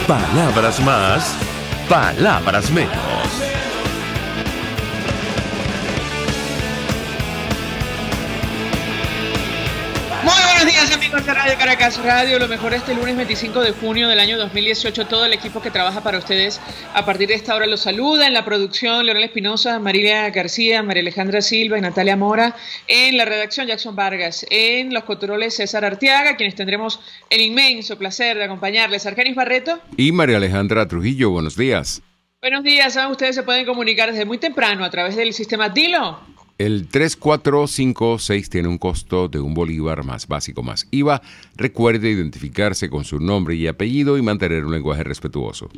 Palabras más, palabras menos. Muy buenos días, amigos de Radio Caracas Radio. Lo mejor este lunes 25 de junio del año 2018. Todo el equipo que trabaja para ustedes a partir de esta hora los saluda. En la producción, Leonel Espinosa, Marilia García, María Alejandra Silva y Natalia Mora. En la redacción, Jackson Vargas. En los controles, César Arteaga, quienes tendremos el inmenso placer de acompañarles. Argenis Barreto. Y María Alejandra Trujillo. Buenos días. Buenos días. Ustedes se pueden comunicar desde muy temprano a través del sistema Dilo. El 3456 tiene un costo de $1 más básico más IVA. Recuerde identificarse con su nombre y apellido y mantener un lenguaje respetuoso.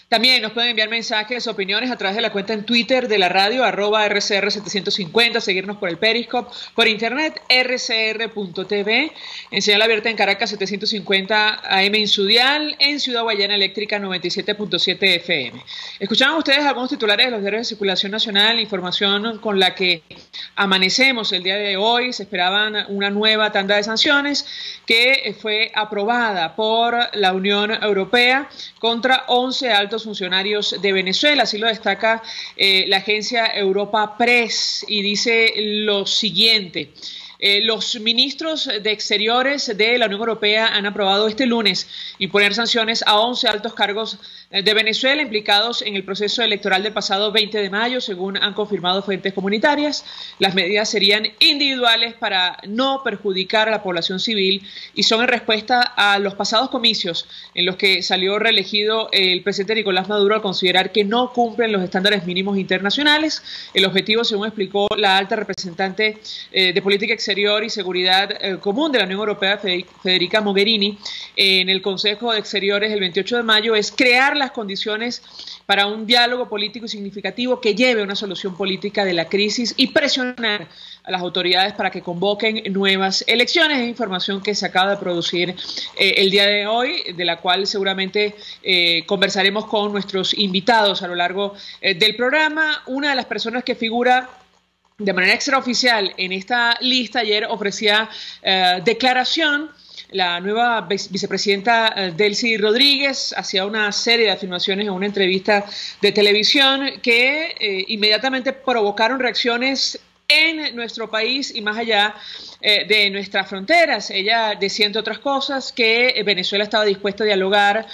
También nos pueden enviar mensajes, opiniones a través de la cuenta en Twitter de la radio, @RCR750, seguirnos por el Periscope, por internet, rcr.tv, en señal abierta en Caracas 750 AM en su dial, en Ciudad Guayana Eléctrica 97.7 FM. Escuchaban ustedes algunos titulares de los diarios de circulación nacional, información con la que amanecemos el día de hoy. Se esperaban una nueva tanda de sanciones que fue aprobada por la Unión Europea contra 11 altos funcionarios de Venezuela. Así lo destaca la agencia Europa Press y dice lo siguiente. Los ministros de Exteriores de la Unión Europea han aprobado este lunes imponer sanciones a 11 altos cargos de Venezuela implicados en el proceso electoral del pasado 20 de mayo, según han confirmado fuentes comunitarias. Las medidas serían individuales para no perjudicar a la población civil y son en respuesta a los pasados comicios en los que salió reelegido el presidente Nicolás Maduro al considerar que no cumplen los estándares mínimos internacionales. El objetivo, según explicó la alta representante de política exterior y seguridad común de la Unión Europea, Federica Mogherini, en el Consejo de Exteriores el 28 de mayo, es crear las condiciones para un diálogo político y significativo que lleve a una solución política de la crisis y presionar a las autoridades para que convoquen nuevas elecciones. Es información que se acaba de producir el día de hoy, de la cual seguramente conversaremos con nuestros invitados a lo largo del programa. Una de las personas que figura de manera extraoficial en esta lista ayer ofrecía declaración. La nueva vicepresidenta Delcy Rodríguez hacía una serie de afirmaciones en una entrevista de televisión que inmediatamente provocaron reacciones en nuestro país y más allá de nuestras fronteras. Ella decía, entre otras cosas, que Venezuela estaba dispuesta a dialogar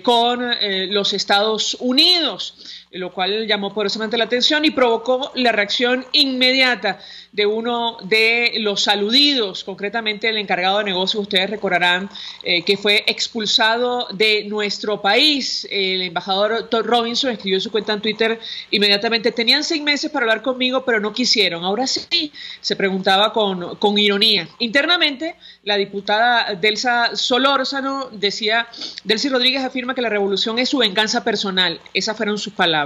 con los Estados Unidos, lo cual llamó poderosamente la atención y provocó la reacción inmediata de uno de los aludidos, concretamente el encargado de negocios. Ustedes recordarán que fue expulsado de nuestro país. El embajador Todd Robinson escribió en su cuenta en Twitter inmediatamente: tenían 6 meses para hablar conmigo, pero no quisieron. Ahora sí, se preguntaba con ironía. Internamente, la diputada Delsa Solórzano decía: Delcy Rodríguez afirma que la revolución es su venganza personal. Esas fueron sus palabras.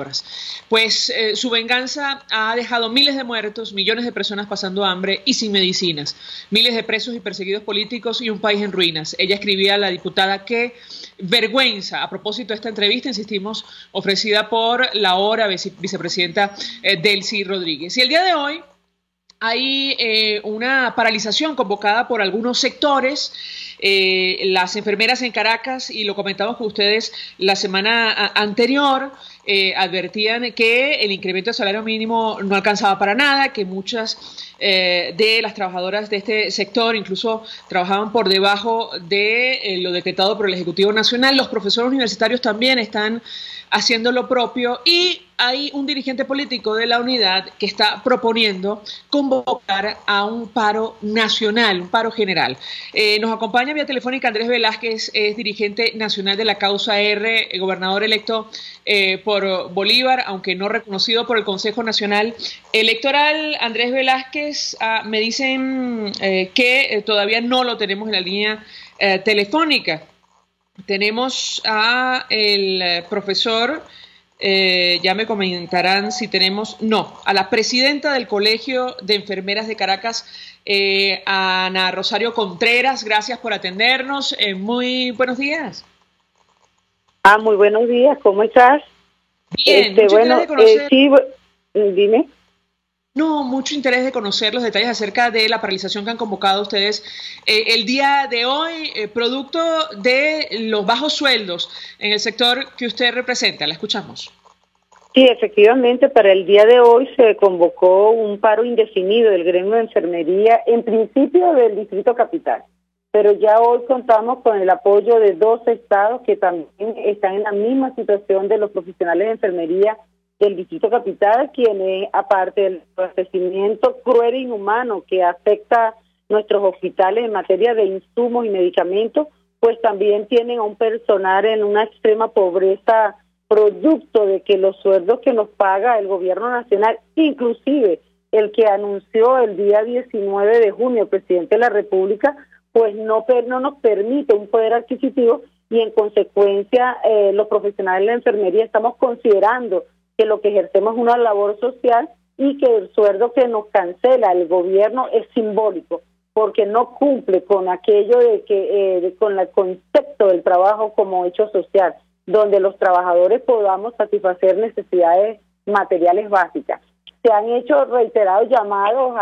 Pues su venganza ha dejado miles de muertos, millones de personas pasando hambre y sin medicinas, miles de presos y perseguidos políticos y un país en ruinas. Ella escribía a la diputada: qué vergüenza. A propósito de esta entrevista, insistimos, ofrecida por la ahora vicepresidenta Delcy Rodríguez. Y el día de hoy hay una paralización convocada por algunos sectores. Las enfermeras en Caracas, y lo comentamos con ustedes la semana anterior, advertían que el incremento del salario mínimo no alcanzaba para nada, que muchas de las trabajadoras de este sector incluso trabajaban por debajo de lo decretado por el Ejecutivo Nacional. Los profesores universitarios también están haciendo lo propio y hay un dirigente político de la Unidad que está proponiendo convocar a un paro nacional, un paro general. Nos acompaña vía telefónica Andrés Velázquez, es dirigente nacional de la Causa R, gobernador electo por Bolívar, aunque no reconocido por el Consejo Nacional Electoral. Andrés Velázquez, me dicen que todavía no lo tenemos en la línea telefónica. Tenemos a el profesor, ya me comentarán si tenemos, a la presidenta del Colegio de Enfermeras de Caracas, Ana Rosario Contreras. Gracias por atendernos. Muy buenos días. Muy buenos días, ¿cómo estás? Bien, muchas gracias de conocer. Sí, dime. No, mucho interés de conocer los detalles acerca de la paralización que han convocado ustedes el día de hoy, producto de los bajos sueldos en el sector que usted representa. La escuchamos. Sí, efectivamente, para el día de hoy se convocó un paro indefinido del gremio de enfermería, en principio del Distrito Capital, pero ya hoy contamos con el apoyo de 2 estados que también están en la misma situación de los profesionales de enfermería del Distrito Capital, quienes, aparte del abastecimiento cruel e inhumano que afecta nuestros hospitales en materia de insumos y medicamentos, pues también tienen a un personal en una extrema pobreza, producto de que los sueldos que nos paga el gobierno nacional, inclusive el que anunció el día 19 de junio el presidente de la República, pues no nos permite un poder adquisitivo y en consecuencia los profesionales de la enfermería estamos considerando que lo que ejercemos es una labor social y que el sueldo que nos cancela el gobierno es simbólico, porque no cumple con aquello de que con el concepto del trabajo como hecho social, donde los trabajadores podamos satisfacer necesidades materiales básicas. Se han hecho reiterados llamados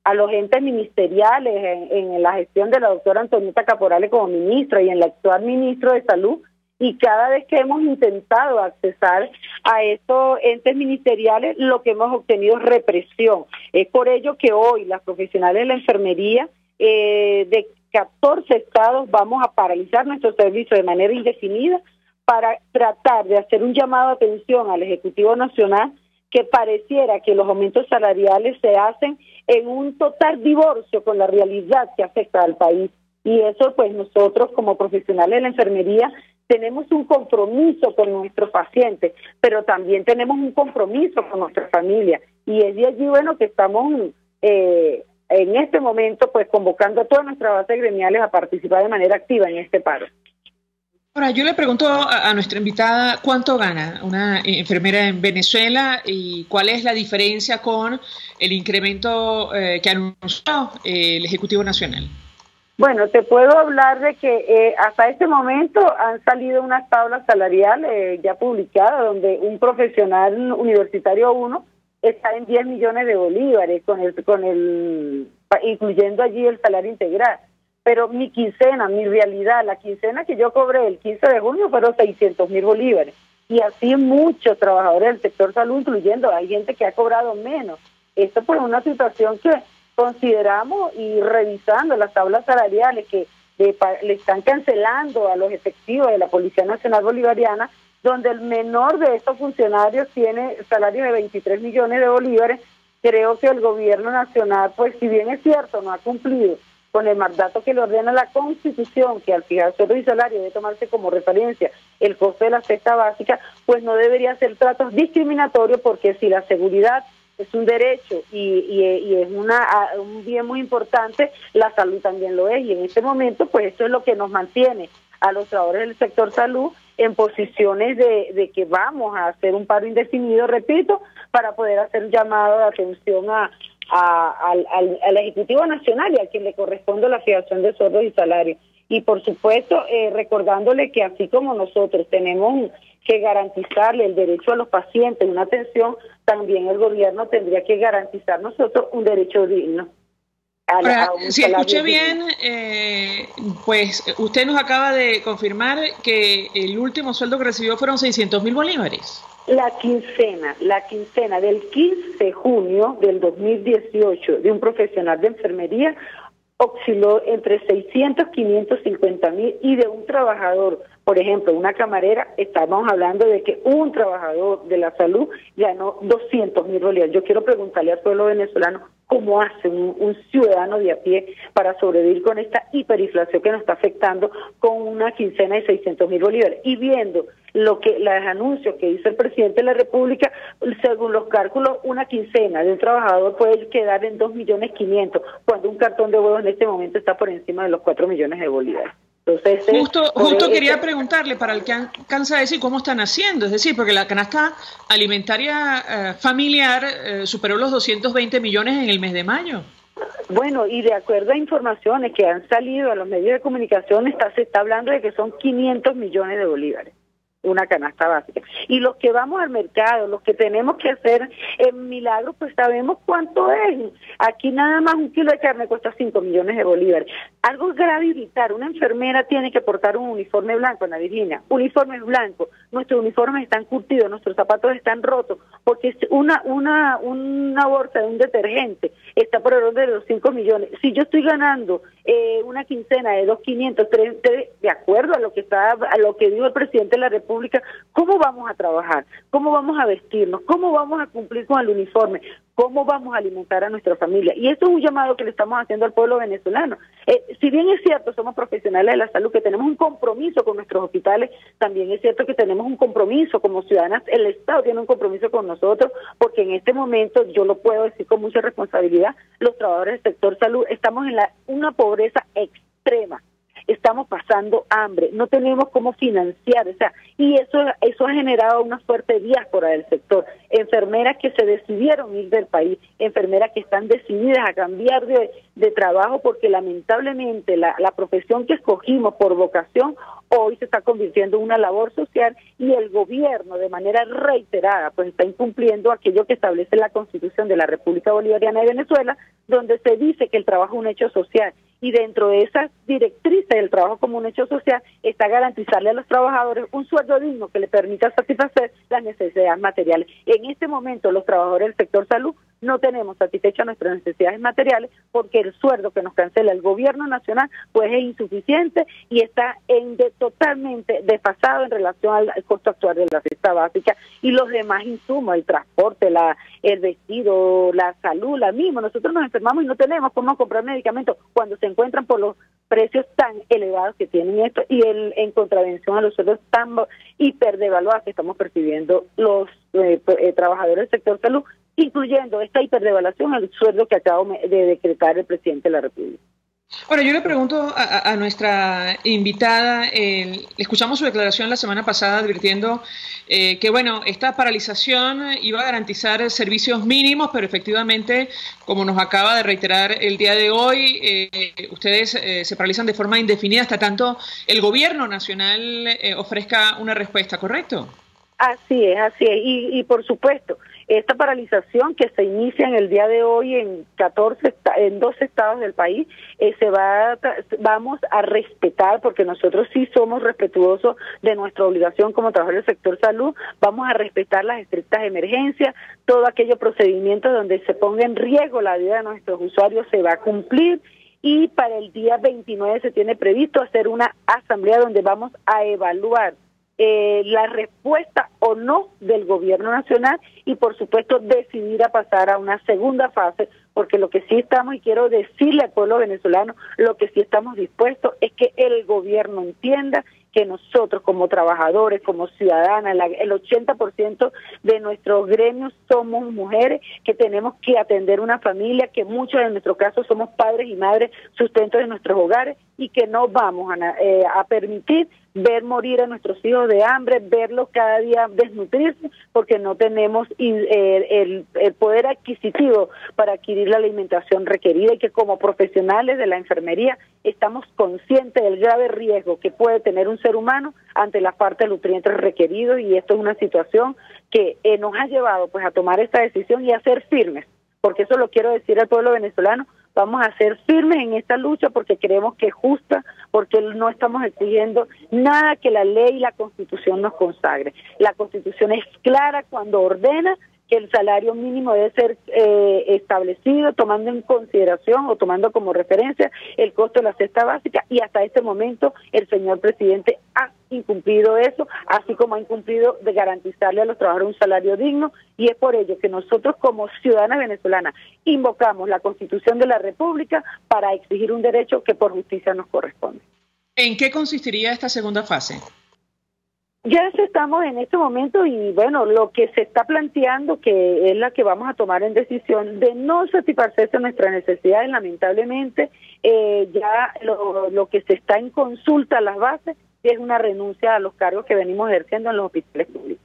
a los entes ministeriales en la gestión de la doctora Antonieta Caporales como ministra y en el actual ministro de Salud, y cada vez que hemos intentado accesar a estos entes ministeriales, lo que hemos obtenido es represión. Es por ello que hoy las profesionales de la enfermería de 14 estados vamos a paralizar nuestro servicio de manera indefinida para tratar de hacer un llamado de atención al Ejecutivo Nacional, que pareciera que los aumentos salariales se hacen en un total divorcio con la realidad que afecta al país. Y eso, pues nosotros como profesionales de la enfermería tenemos un compromiso con nuestros pacientes, pero también tenemos un compromiso con nuestra familia. Y es de allí, bueno, que estamos en este momento pues convocando a todas nuestras bases gremiales a participar de manera activa en este paro. Ahora, yo le pregunto a nuestra invitada cuánto gana una enfermera en Venezuela y cuál es la diferencia con el incremento que anunció el Ejecutivo Nacional. Bueno, te puedo hablar de que hasta este momento han salido unas tablas salariales ya publicadas donde un profesional universitario 1 está en 10 millones de bolívares, incluyendo allí el salario integral. Pero mi quincena, mi realidad, la quincena que yo cobré el 15 de junio fueron 600.000 bolívares. Y así muchos trabajadores del sector salud, incluyendo, hay gente que ha cobrado menos. Esto pues es una situación que consideramos y revisando las tablas salariales que le están cancelando a los efectivos de la Policía Nacional Bolivariana, donde el menor de estos funcionarios tiene salarios de 23 millones de bolívares. Creo que el gobierno nacional, pues si bien es cierto, no ha cumplido con el mandato que le ordena la Constitución, que al fijar sueldo y salario debe tomarse como referencia el costo de la cesta básica, pues no debería ser tratos discriminatorios, porque si la seguridad es un derecho y es un bien muy importante, la salud también lo es, y en este momento pues esto es lo que nos mantiene a los trabajadores del sector salud en posiciones de que vamos a hacer un paro indefinido, repito, para poder hacer un llamado de atención al Ejecutivo Nacional y a quien le corresponde la fijación de sueldos y salarios. Y por supuesto, recordándole que así como nosotros tenemos que garantizarle el derecho a los pacientes, una atención, también el gobierno tendría que garantizar nosotros un derecho digno. Ahora, si escuché bien, pues usted nos acaba de confirmar que el último sueldo que recibió fueron 600.000 bolívares. La quincena del 15 de junio del 2018 de un profesional de enfermería osciló entre 600, 550.000, y de un trabajador, por ejemplo, una camarera, estamos hablando de que un trabajador de la salud ganó 200.000 bolívares. Yo quiero preguntarle al pueblo venezolano cómo hace un ciudadano de a pie para sobrevivir con esta hiperinflación que nos está afectando con una quincena de 600.000 bolívares. Y viendo los anuncios que hizo el presidente de la República, según los cálculos, una quincena de un trabajador puede quedar en 2.500.000, cuando un cartón de huevos en este momento está por encima de los 4 millones de bolívares. Entonces, justo quería preguntarle, para el que alcanza a decir cómo están haciendo, es decir, porque la canasta alimentaria familiar superó los 220 millones en el mes de mayo. Bueno, y de acuerdo a informaciones que han salido a los medios de comunicación, se está hablando de que son 500 millones de bolívares. una canasta básica. Y los que vamos al mercado, los que tenemos que hacer el milagro, pues sabemos cuánto es. Aquí nada más un kilo de carne cuesta 5 millones de bolívares. Algo grave y vital, una enfermera tiene que portar un uniforme blanco, Ana Virginia, uniforme blanco, nuestros uniformes están curtidos, nuestros zapatos están rotos, porque una bolsa de un detergente está por el orden de los 5 millones. Si yo estoy ganando una quincena de 2.500, 3, de acuerdo a lo que dijo el presidente de la República, ¿cómo vamos a trabajar? ¿Cómo vamos a vestirnos? ¿Cómo vamos a cumplir con el uniforme? ¿Cómo vamos a alimentar a nuestra familia? Y esto es un llamado que le estamos haciendo al pueblo venezolano. Si bien es cierto, somos profesionales de la salud, que tenemos un compromiso con nuestros hospitales, también es cierto que tenemos un compromiso como ciudadanas, el Estado tiene un compromiso con nosotros, porque en este momento, yo lo puedo decir con mucha responsabilidad, los trabajadores del sector salud estamos en una pobreza extrema. Estamos pasando hambre, no tenemos cómo financiar, o sea, y eso ha generado una fuerte diáspora del sector, enfermeras que se decidieron ir del país, enfermeras que están decididas a cambiar de trabajo porque lamentablemente la profesión que escogimos por vocación hoy se está convirtiendo en una labor social y el gobierno de manera reiterada pues está incumpliendo aquello que establece la Constitución de la República Bolivariana de Venezuela, donde se dice que el trabajo es un hecho social. Y dentro de esas directrices del trabajo como un hecho social está garantizarle a los trabajadores un sueldo digno que le permita satisfacer las necesidades materiales. En este momento los trabajadores del sector salud no tenemos satisfechas nuestras necesidades materiales porque el sueldo que nos cancela el gobierno nacional pues es insuficiente y está totalmente desfasado en relación al costo actual de la cesta básica y los demás insumos, el transporte, el vestido, la salud, la misma. Nosotros nos enfermamos y no tenemos cómo comprar medicamentos cuando se encuentran por los precios tan elevados que tienen esto y en contravención a los sueldos tan hiperdevaluados que estamos percibiendo los trabajadores del sector salud, incluyendo esta hiperdevaluación al sueldo que acabo de decretar el presidente de la República. Ahora, yo le pregunto a nuestra invitada, escuchamos su declaración la semana pasada advirtiendo que, bueno, esta paralización iba a garantizar servicios mínimos, pero efectivamente, como nos acaba de reiterar el día de hoy, ustedes se paralizan de forma indefinida hasta tanto el gobierno nacional ofrezca una respuesta, ¿correcto? Así es, y por supuesto, esta paralización que se inicia en el día de hoy en 12 estados del país, vamos a respetar, porque nosotros sí somos respetuosos de nuestra obligación como trabajadores del sector salud, vamos a respetar las estrictas emergencias, todo aquello procedimiento donde se ponga en riesgo la vida de nuestros usuarios se va a cumplir. Y para el día 29 se tiene previsto hacer una asamblea donde vamos a evaluar la respuesta o no del gobierno nacional y por supuesto decidir a pasar a una segunda fase, porque lo que sí estamos, y quiero decirle al pueblo venezolano, lo que sí estamos dispuestos es que el gobierno entienda que nosotros como trabajadores, como ciudadanas, el 80% de nuestros gremios somos mujeres que tenemos que atender una familia, que muchos en nuestro caso somos padres y madres, sustento de nuestros hogares y que no vamos a permitir ver morir a nuestros hijos de hambre, verlos cada día desnutrirse, porque no tenemos el poder adquisitivo para adquirir la alimentación requerida y que como profesionales de la enfermería estamos conscientes del grave riesgo que puede tener un ser humano ante la falta de nutrientes requeridos y esto es una situación que nos ha llevado pues a tomar esta decisión y a ser firmes, porque eso lo quiero decir al pueblo venezolano. Vamos a ser firmes en esta lucha porque creemos que es justa, porque no estamos exigiendo nada que la ley y la Constitución nos consagre. La Constitución es clara cuando ordena que el salario mínimo debe ser establecido tomando en consideración o tomando como referencia el costo de la cesta básica y hasta este momento el señor presidente ha incumplido eso, así como ha incumplido de garantizarle a los trabajadores un salario digno y es por ello que nosotros como ciudadanas venezolanas invocamos la Constitución de la República para exigir un derecho que por justicia nos corresponde. ¿En qué consistiría esta segunda fase? Ya estamos en este momento y bueno, lo que se está planteando, que es la que vamos a tomar en decisión de no satisfacerse nuestras necesidades, lamentablemente, ya lo que se está en consulta a las bases es una renuncia a los cargos que venimos ejerciendo en los hospitales públicos.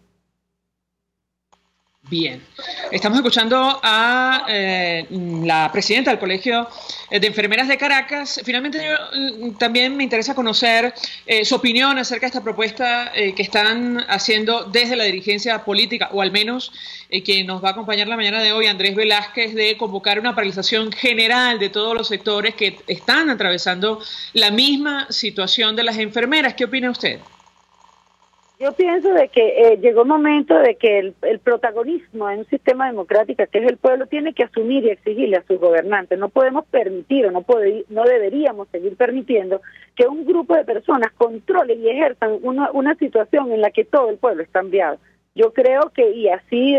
Bien, estamos escuchando a la presidenta del Colegio de Enfermeras de Caracas. Finalmente, yo también me interesa conocer su opinión acerca de esta propuesta que están haciendo desde la dirigencia política, o al menos quien nos va a acompañar la mañana de hoy, Andrés Velázquez, de convocar una paralización general de todos los sectores que están atravesando la misma situación de las enfermeras. ¿Qué opina usted? Yo pienso de que llegó el momento de que el protagonismo en un sistema democrático que es el pueblo tiene que asumir y exigirle a sus gobernantes. No podemos permitir o no deberíamos seguir permitiendo que un grupo de personas controle y ejerzan una situación en la que todo el pueblo está enviado. Yo creo que, y así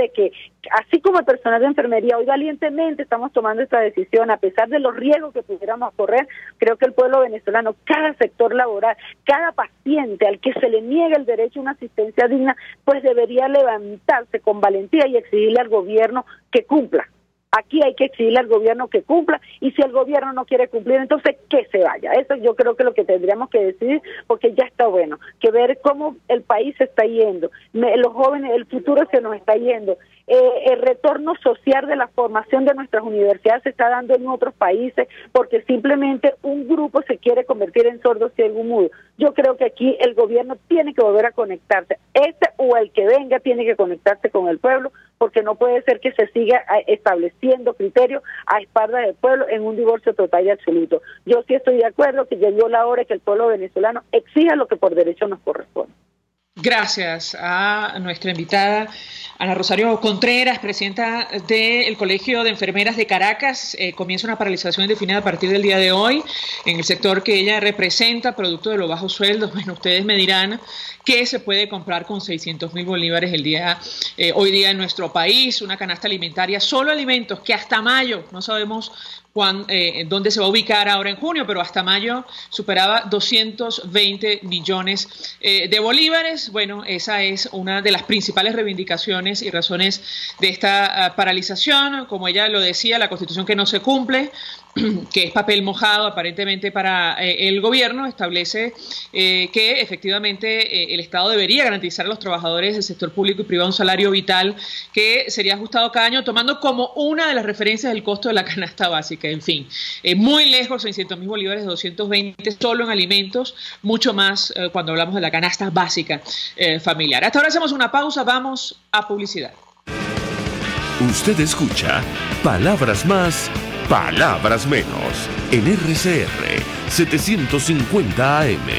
como el personal de enfermería, hoy valientemente estamos tomando esta decisión, a pesar de los riesgos que pudiéramos correr, creo que el pueblo venezolano, cada sector laboral, cada paciente al que se le niegue el derecho a una asistencia digna, pues debería levantarse con valentía y exigirle al gobierno que cumpla. Aquí hay que exigirle al gobierno que cumpla, y si el gobierno no quiere cumplir, entonces que se vaya. Eso yo creo que es lo que tendríamos que decidir, porque ya está bueno, que ver cómo el país se está yendo, los jóvenes, el futuro se nos está yendo. El retorno social de la formación de nuestras universidades se está dando en otros países porque simplemente un grupo se quiere convertir en sordo, ciego, mudo. Yo creo que aquí el gobierno tiene que volver a conectarse, o el que venga tiene que conectarse con el pueblo, porque no puede ser que se siga estableciendo criterios a espaldas del pueblo en un divorcio total y absoluto. Yo sí estoy de acuerdo que llegó la hora que el pueblo venezolano exija lo que por derecho nos corresponde. Gracias a nuestra invitada Ana Rosario Contreras, presidenta del Colegio de Enfermeras de Caracas. Comienza una paralización indefinida a partir del día de hoy en el sector que ella representa, producto de los bajos sueldos. Bueno, ustedes me dirán qué se puede comprar con 600.000 bolívares hoy día en nuestro país, una canasta alimentaria, solo alimentos, que hasta mayo, no sabemos dónde se va a ubicar ahora en junio, pero hasta mayo superaba 220 millones de bolívares. Bueno, esa es una de las principales reivindicaciones y razones de esta paralización. Como ella lo decía, la Constitución que no se cumple, que es papel mojado aparentemente para el gobierno, establece que efectivamente el Estado debería garantizar a los trabajadores del sector público y privado un salario vital que sería ajustado cada año, tomando como una de las referencias el costo de la canasta básica. En fin, muy lejos, 600.000 bolívares de 220 solo en alimentos, mucho más cuando hablamos de la canasta básica familiar. Hasta ahora hacemos una pausa, vamos a publicidad. Usted escucha Palabras Más, Palabras Menos en RCR 750 AM.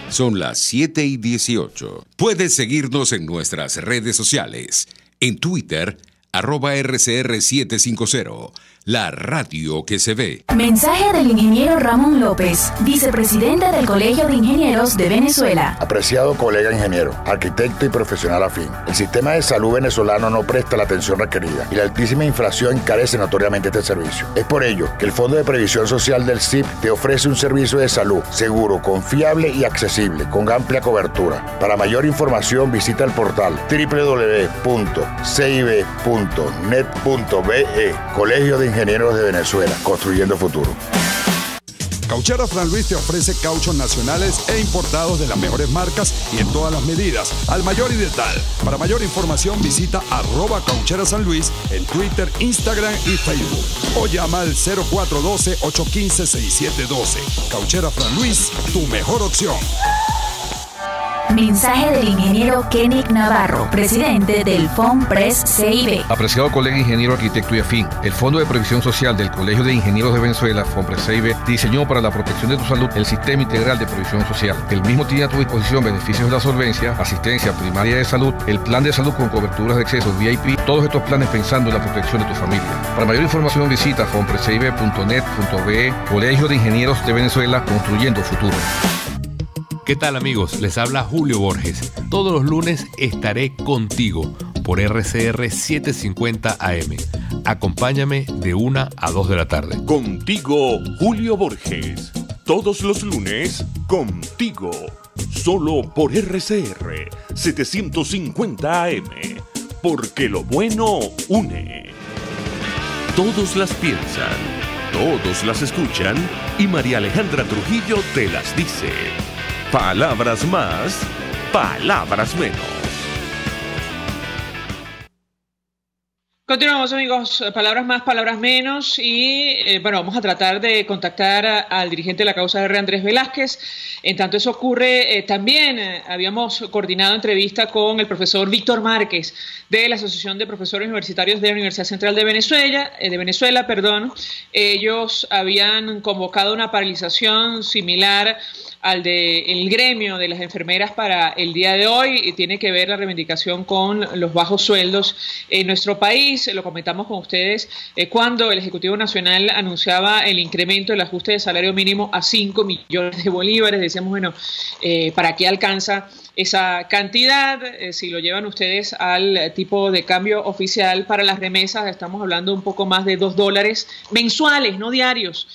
Son las 7:18. Puedes seguirnos en nuestras redes sociales. En Twitter, @RCR750. La radio que se ve. Mensaje del ingeniero Ramón López, vicepresidente del Colegio de Ingenieros de Venezuela. Apreciado colega ingeniero, arquitecto y profesional afín, el sistema de salud venezolano no presta la atención requerida y la altísima inflación encarece notoriamente este servicio. Es por ello que el Fondo de Previsión Social del CIP te ofrece un servicio de salud seguro, confiable y accesible, con amplia cobertura. Para mayor información visita el portal www.cib.net.be. Colegio de Ingenieros de Venezuela, construyendo futuro. Cauchera Fran Luis te ofrece cauchos nacionales e importados de las mejores marcas y en todas las medidas, al mayor y de tal. Para mayor información visita @Cauchera San Luis en Twitter, Instagram y Facebook. O llama al 0412-815-6712. Cauchera Fran Luis, tu mejor opción. Mensaje del ingeniero Kenick Navarro, presidente del FONPRES CIB. Apreciado colega ingeniero, arquitecto y afín, el Fondo de Previsión Social del Colegio de Ingenieros de Venezuela, FONPRES CIB, diseñó para la protección de tu salud el Sistema Integral de Previsión Social. El mismo tiene a tu disposición beneficios de la solvencia, asistencia primaria de salud, el plan de salud con coberturas de acceso VIP, todos estos planes pensando en la protección de tu familia. Para mayor información visita fonprescib.net.be. Colegio de Ingenieros de Venezuela, construyendo futuro. ¿Qué tal, amigos? Les habla Julio Borges. Todos los lunes estaré contigo por RCR 750 AM. Acompáñame de 1 a 2 de la tarde. Contigo, Julio Borges. Todos los lunes, contigo. Solo por RCR 750 AM. Porque lo bueno une. Todos las piensan, todos las escuchan y María Alejandra Trujillo te las dice. Palabras más, palabras menos. Continuamos, amigos, palabras más, palabras menos, y bueno, vamos a tratar de contactar al dirigente de la causa R, Andrés Velázquez. En tanto eso ocurre, también habíamos coordinado entrevista con el profesor Víctor Márquez de la Asociación de Profesores Universitarios de la Universidad Central de Venezuela. Ellos habían convocado una paralización similar al del gremio de las enfermeras para el día de hoy, y tiene que ver la reivindicación con los bajos sueldos en nuestro país. Lo comentamos con ustedes cuando el Ejecutivo Nacional anunciaba el incremento del ajuste de salario mínimo a 5 millones de bolívares. Decíamos, bueno, ¿para qué alcanza esa cantidad? Si lo llevan ustedes al tipo de cambio oficial para las remesas, estamos hablando un poco más de $2 mensuales, no diarios.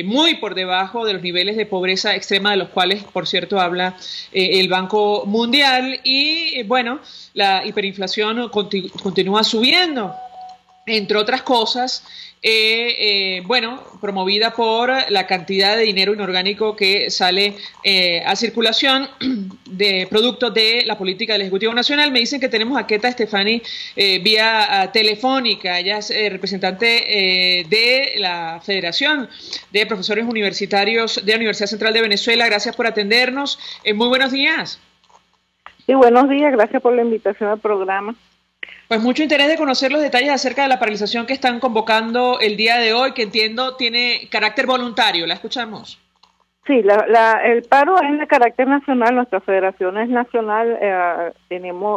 Muy por debajo de los niveles de pobreza extrema de los cuales, por cierto, habla el Banco Mundial. Y bueno, la hiperinflación continúa subiendo, entre otras cosas, bueno, promovida por la cantidad de dinero inorgánico que sale a circulación de producto de la política del Ejecutivo Nacional. Me dicen que tenemos a Keta Estefani vía telefónica. Ella es representante de la Federación de Profesores Universitarios de la Universidad Central de Venezuela. Gracias por atendernos. Muy buenos días. Sí, buenos días. Gracias por la invitación al programa. Pues mucho interés de conocer los detalles acerca de la paralización que están convocando el día de hoy, que entiendo tiene carácter voluntario. ¿La escuchamos? Sí, el paro es de carácter nacional. Nuestra federación es nacional.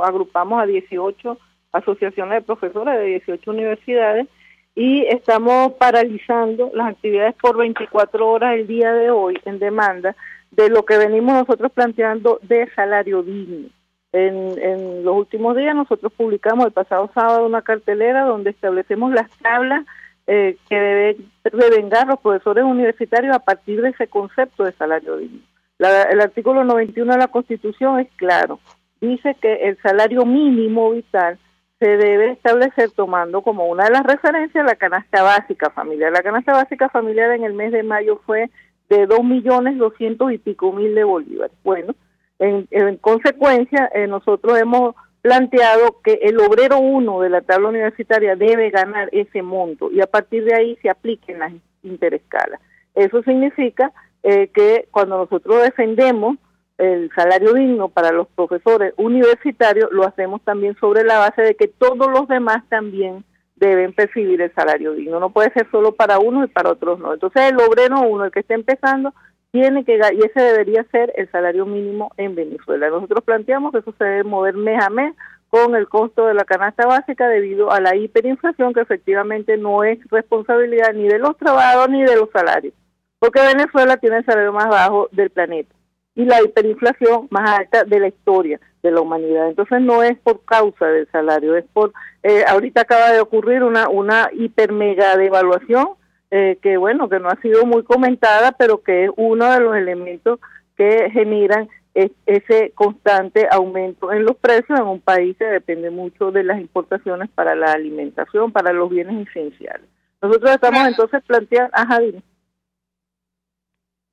Agrupamos a 18 asociaciones de profesores de 18 universidades y estamos paralizando las actividades por 24 horas el día de hoy en demanda de lo que venimos nosotros planteando de salario digno. En los últimos días nosotros publicamos el pasado sábado una cartelera donde establecemos las tablas que deben devengar los profesores universitarios a partir de ese concepto de salario digno. El artículo 91 de la Constitución es claro, dice que el salario mínimo vital se debe establecer tomando como una de las referencias la canasta básica familiar. La canasta básica familiar en el mes de mayo fue de 2.200.000 y pico de bolívares. Bueno, en consecuencia, nosotros hemos planteado que el obrero 1 de la tabla universitaria debe ganar ese monto y a partir de ahí se apliquen las interescalas. Eso significa que cuando nosotros defendemos el salario digno para los profesores universitarios, lo hacemos también sobre la base de que todos los demás también deben percibir el salario digno. No puede ser solo para unos y para otros no. Entonces el obrero 1, el que está empezando, tiene que, y ese debería ser el salario mínimo en Venezuela. Nosotros planteamos que eso se debe mover mes a mes con el costo de la canasta básica debido a la hiperinflación, que efectivamente no es responsabilidad ni de los trabajadores ni de los salarios, porque Venezuela tiene el salario más bajo del planeta y la hiperinflación más alta de la historia de la humanidad. Entonces no es por causa del salario, es por ahorita acaba de ocurrir una hiper mega devaluación que bueno, que no ha sido muy comentada, pero que es uno de los elementos que generan ese constante aumento en los precios en un país que depende mucho de las importaciones para la alimentación, para los bienes esenciales. Nosotros estamos entonces planteando... Ajá, dime.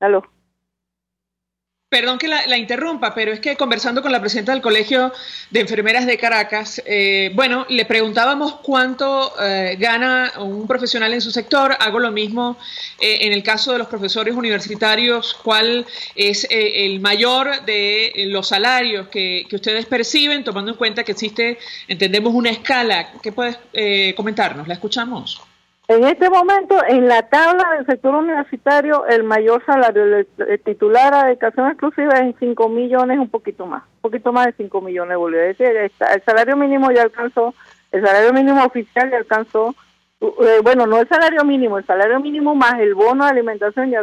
¿Aló? Perdón que la interrumpa, pero es que conversando con la presidenta del Colegio de Enfermeras de Caracas, bueno, le preguntábamos cuánto gana un profesional en su sector. Hago lo mismo en el caso de los profesores universitarios. ¿Cuál es el mayor de los salarios que ustedes perciben, tomando en cuenta que existe, entendemos, una escala? ¿Qué puedes comentarnos? ¿La escuchamos? En este momento, en la tabla del sector universitario, el mayor salario del titular a dedicación exclusiva es en 5 millones, un poquito más de 5 millones de bolívares. Es decir, el salario mínimo ya alcanzó, el salario mínimo oficial ya alcanzó, bueno, no el salario mínimo más el bono de alimentación ya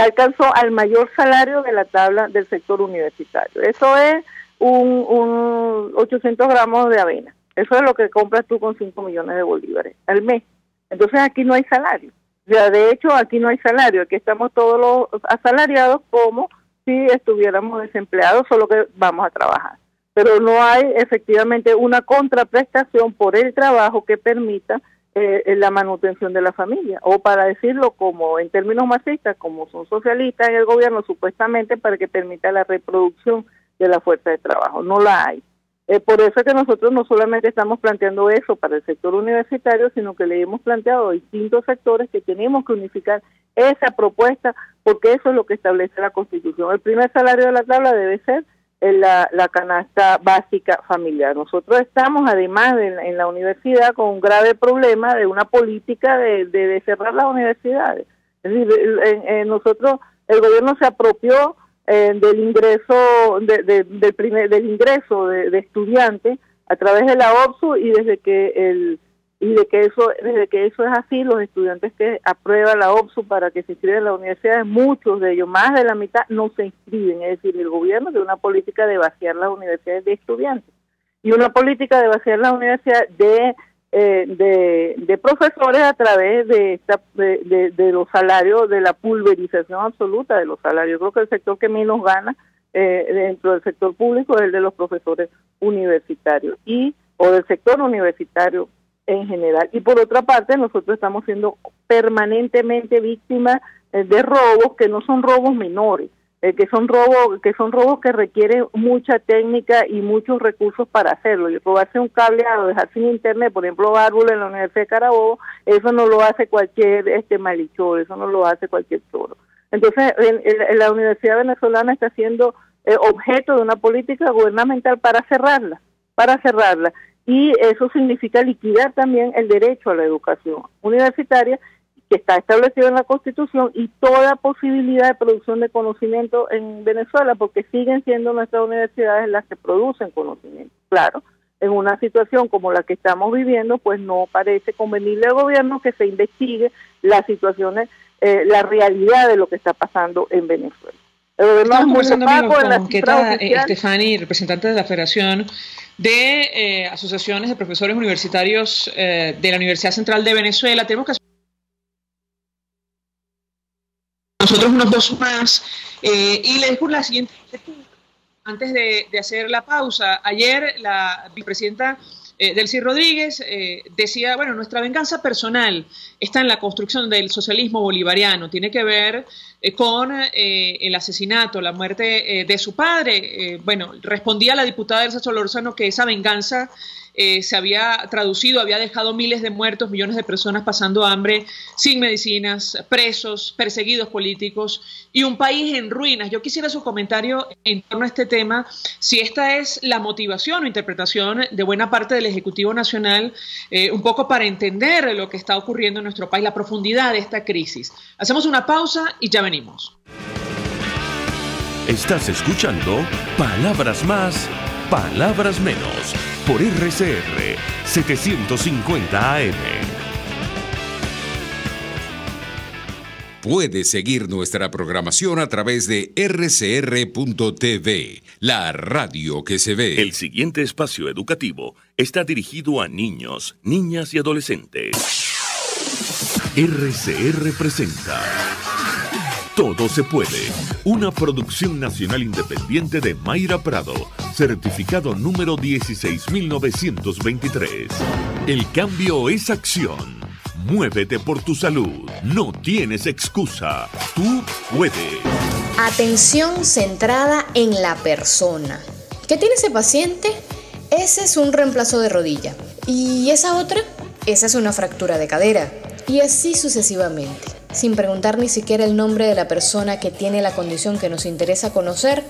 alcanzó al mayor salario de la tabla del sector universitario. Eso es un 800 gramos de avena. Eso es lo que compras tú con 5 millones de bolívares al mes. Entonces aquí no hay salario. O sea, de hecho, aquí no hay salario. Aquí estamos todos los asalariados como si estuviéramos desempleados, solo que vamos a trabajar. Pero no hay efectivamente una contraprestación por el trabajo que permita la manutención de la familia. O para decirlo como en términos marxistas, como son socialistas en el gobierno, supuestamente para que permita la reproducción de la fuerza de trabajo. No la hay. Por eso es que nosotros no solamente estamos planteando eso para el sector universitario, sino que le hemos planteado a distintos sectores que tenemos que unificar esa propuesta, porque eso es lo que establece la Constitución. El primer salario de la tabla debe ser la canasta básica familiar. Nosotros estamos además en la universidad con un grave problema de una política de cerrar las universidades. Es decir, nosotros, el gobierno se apropió del ingreso del ingreso de estudiantes a través de la OPSU, y desde que eso es así, los estudiantes que aprueban la OPSU para que se inscriban en la universidad, muchos de ellos, más de la mitad, no se inscriben. Es decir, el gobierno tiene una política de vaciar las universidades de estudiantes y una política de vaciar las universidades de profesores a través de los salarios, de la pulverización absoluta de los salarios. Yo creo que el sector que menos gana dentro del sector público es el de los profesores universitarios o del sector universitario en general. Y por otra parte, nosotros estamos siendo permanentemente víctimas de robos que no son robos menores, que son robos que requieren mucha técnica y muchos recursos para hacerlo. Y robarse un cableado, dejar sin internet, por ejemplo, árboles en la Universidad de Carabobo, eso no lo hace cualquier malhechor, eso no lo hace cualquier toro. Entonces, la Universidad Venezolana está siendo objeto de una política gubernamental para cerrarla. Y eso significa liquidar también el derecho a la educación universitaria, que está establecido en la Constitución, y toda posibilidad de producción de conocimiento en Venezuela, porque siguen siendo nuestras universidades las que producen conocimiento. Claro, en una situación como la que estamos viviendo, pues no parece convenirle al gobierno que se investigue las situaciones, la realidad de lo que está pasando en Venezuela. Estamos conversando, amigos, con Queta Estefani, representante de la Federación de Asociaciones de Profesores Universitarios de la Universidad Central de Venezuela. Tenemos que hacer nosotros unos dos más, y le dejo la siguiente antes de hacer la pausa. Ayer la vicepresidenta Delcy Rodríguez decía, bueno, nuestra venganza personal está en la construcción del socialismo bolivariano, tiene que ver con el asesinato, la muerte de su padre. Bueno, respondía la diputada Elsa Solórzano que esa venganza se había traducido, había dejado miles de muertos, millones de personas pasando hambre, sin medicinas, presos, perseguidos políticos y un país en ruinas. Yo quisiera su comentario en torno a este tema, si esta es la motivación o interpretación de buena parte del Ejecutivo Nacional, un poco para entender lo que está ocurriendo en nuestro país, la profundidad de esta crisis. Hacemos una pausa y ya venimos. Estás escuchando Palabras Más, Palabras Menos, por RCR 750 AM. Puedes seguir nuestra programación a través de rcr.tv, la radio que se ve. El siguiente espacio educativo está dirigido a niños, niñas y adolescentes. RCR presenta Todo se puede, una producción nacional independiente de Mayra Prado, certificado número 16923. El cambio es acción. Muévete por tu salud. No tienes excusa. Tú puedes. Atención centrada en la persona. ¿Qué tiene ese paciente? Ese es un reemplazo de rodilla. ¿Y esa otra? Esa es una fractura de cadera. Y así sucesivamente. Sin preguntar ni siquiera el nombre de la persona que tiene la condición que nos interesa conocer,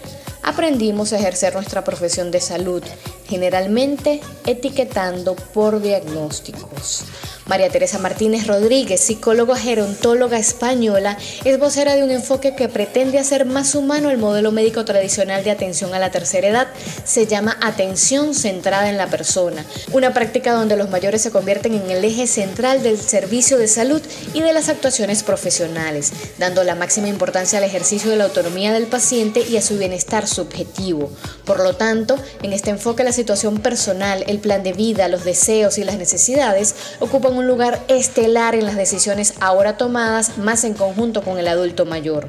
aprendimos a ejercer nuestra profesión de salud, generalmente etiquetando por diagnósticos. María Teresa Martínez Rodríguez, psicóloga gerontóloga española, es vocera de un enfoque que pretende hacer más humano el modelo médico tradicional de atención a la tercera edad. Se llama atención centrada en la persona, una práctica donde los mayores se convierten en el eje central del servicio de salud y de las actuaciones profesionales, dando la máxima importancia al ejercicio de la autonomía del paciente y a su bienestar subjetivo. Por lo tanto, en este enfoque la situación personal, el plan de vida, los deseos y las necesidades ocupan un lugar estelar en las decisiones ahora tomadas, más en conjunto con el adulto mayor.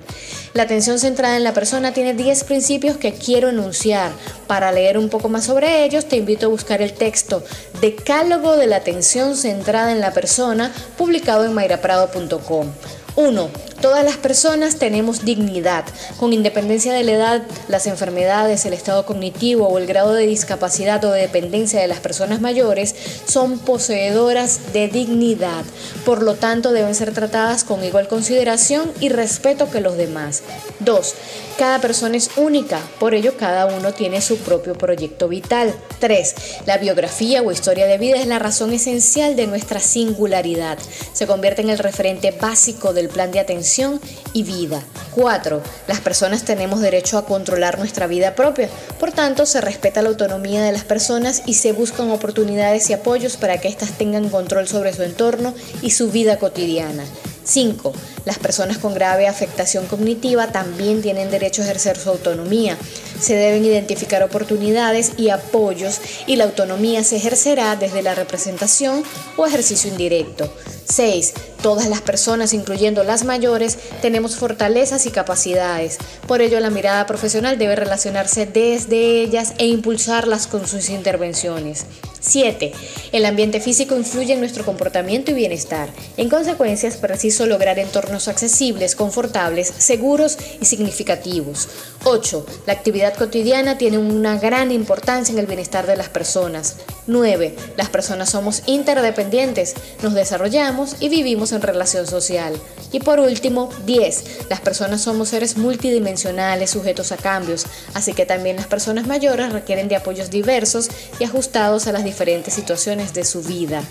La atención centrada en la persona tiene 10 principios que quiero enunciar. Para leer un poco más sobre ellos, te invito a buscar el texto Decálogo de la atención centrada en la persona, publicado en mayraprado.com. 1. Todas las personas tenemos dignidad, con independencia de la edad, las enfermedades, el estado cognitivo o el grado de discapacidad o de dependencia de las personas mayores, son poseedoras de dignidad. Por lo tanto, deben ser tratadas con igual consideración y respeto que los demás. 2. Cada persona es única, por ello cada uno tiene su propio proyecto vital. 3. La biografía o historia de vida es la razón esencial de nuestra singularidad. Se convierte en el referente básico del plan de atención y vida. 4. Las personas tenemos derecho a controlar nuestra vida propia. Por tanto, se respeta la autonomía de las personas y se buscan oportunidades y apoyos para que éstas tengan control sobre su entorno y su vida cotidiana. 5. Las personas con grave afectación cognitiva también tienen derecho a ejercer su autonomía. Se deben identificar oportunidades y apoyos y la autonomía se ejercerá desde la representación o ejercicio indirecto. 6. Todas las personas, incluyendo las mayores, tenemos fortalezas y capacidades. Por ello, la mirada profesional debe relacionarse desde ellas e impulsarlas con sus intervenciones. 7. El ambiente físico influye en nuestro comportamiento y bienestar. En consecuencia, es preciso lograr entornos accesibles, confortables, seguros y significativos. 8. La actividad cotidiana tiene una gran importancia en el bienestar de las personas. 9. Las personas somos interdependientes, nos desarrollamos y vivimos en relación social. Y por último, 10. Las personas somos seres multidimensionales sujetos a cambios, así que también las personas mayores requieren de apoyos diversos y ajustados a las diferentes situaciones de su vida.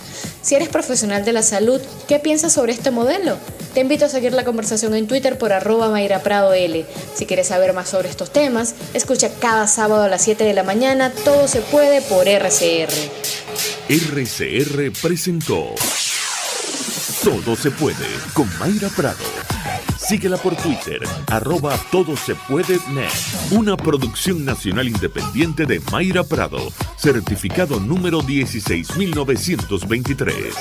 Si eres profesional de la salud, ¿qué piensas sobre este modelo? Te invito a seguir la conversación en Twitter por @MairaPradoL. Si quieres saber más sobre estos temas, escucha cada sábado a las 7 de la mañana Todo se puede por RCR. RCR presentó Todo se puede con Mayra Prado. Síguela por Twitter, @todosepuedenet. Una producción nacional independiente de Mayra Prado, certificado número 16923.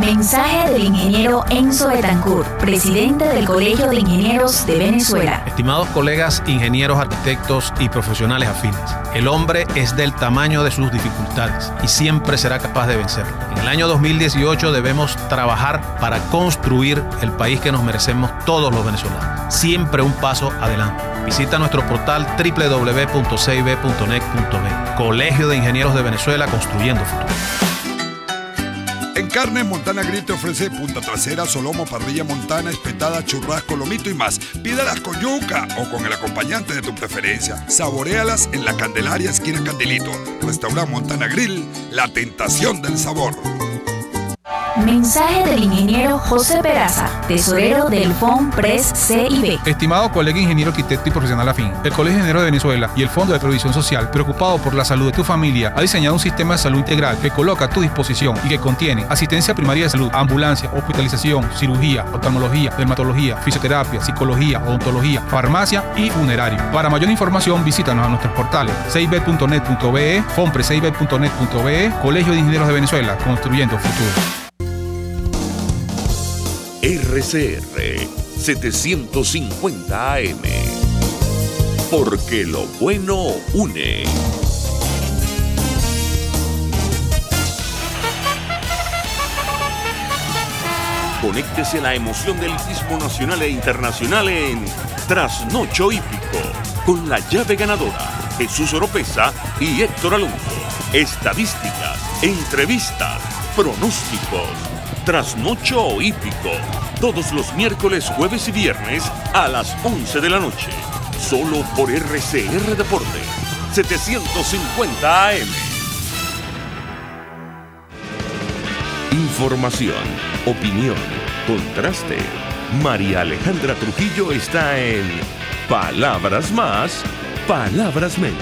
Mensaje del ingeniero Enzo Betancourt, presidente del Colegio de Ingenieros de Venezuela. Estimados colegas, ingenieros, arquitectos y profesionales afines, el hombre es del tamaño de sus dificultades y siempre será capaz de vencerlo. En el año 2018 debemos trabajar para construir el país que nos merecemos todos los venezolanos. Siempre un paso adelante. Visita nuestro portal www.cib.net.be. Colegio de Ingenieros de Venezuela, construyendo futuro. En Carnes Montana Grill te ofrece punta trasera, solomo, parrilla montana, espetada, churrasco, lomito y más. Pídalas con yuca o con el acompañante de tu preferencia. Saboréalas en la Candelaria, esquina Candelito. Restaurante Montana Grill, la tentación del sabor. Mensaje del ingeniero José Peraza, tesorero del FONPRES CIB. Estimado colega ingeniero, arquitecto y profesional afín, el Colegio de Ingenieros de Venezuela y el Fondo de Previsión Social, preocupado por la salud de tu familia, ha diseñado un sistema de salud integral que coloca a tu disposición y que contiene asistencia primaria de salud, ambulancia, hospitalización, cirugía, oftalmología, dermatología, fisioterapia, psicología, odontología, farmacia y funerario. Para mayor información, visítanos a nuestros portales cib.net.be, fonprescib.net.be, Colegio de Ingenieros de Venezuela, construyendo futuro. RCR 750 AM. Porque lo bueno une. Conéctese a la emoción del hippismo nacional e internacional en Trasnocho Hípico, con la llave ganadora, Jesús Oropesa y Héctor Alonso. Estadísticas, entrevistas, pronósticos. Trasnocho Hípico, todos los miércoles, jueves y viernes a las 11 de la noche. Solo por RCR Deportes, 750 AM. Información, opinión, contraste. María Alejandra Trujillo está en Palabras Más, Palabras Menos.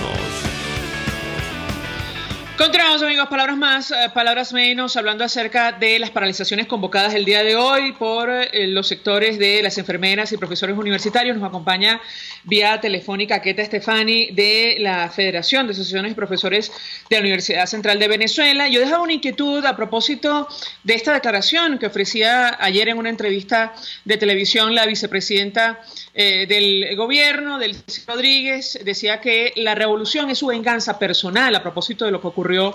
Continuamos, amigos, palabras más, palabras menos, hablando acerca de las paralizaciones convocadas el día de hoy por los sectores de las enfermeras y profesores universitarios. Nos acompaña vía telefónica Keta Estefani de la Federación de Asociaciones de Profesores de la Universidad Central de Venezuela. Yo dejaba una inquietud a propósito de esta declaración que ofrecía ayer en una entrevista de televisión la vicepresidenta del gobierno, Delcy Rodríguez. Decía que la revolución es su venganza personal a propósito de lo que ocurrió ocurrió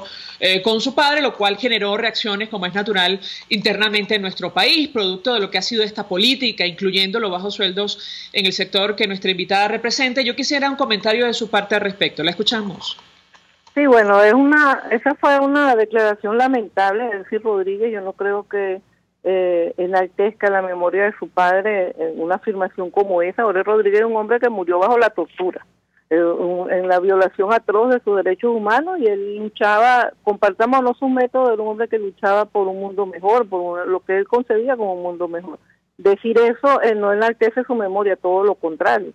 con su padre, lo cual generó reacciones, como es natural, internamente en nuestro país, producto de lo que ha sido esta política, incluyendo los bajos sueldos en el sector que nuestra invitada representa. Yo quisiera un comentario de su parte al respecto. La escuchamos. Sí, bueno, esa fue una declaración lamentable de Delcy Rodríguez. Yo no creo que enaltezca la memoria de su padre en una afirmación como esa. Delcy Rodríguez es un hombre que murió bajo la tortura, en la violación atroz de sus derechos humanos, y él luchaba, compartamos no sus métodos, era un hombre que luchaba por un mundo mejor, por lo que él concebía como un mundo mejor. Decir eso no enaltece su memoria, todo lo contrario,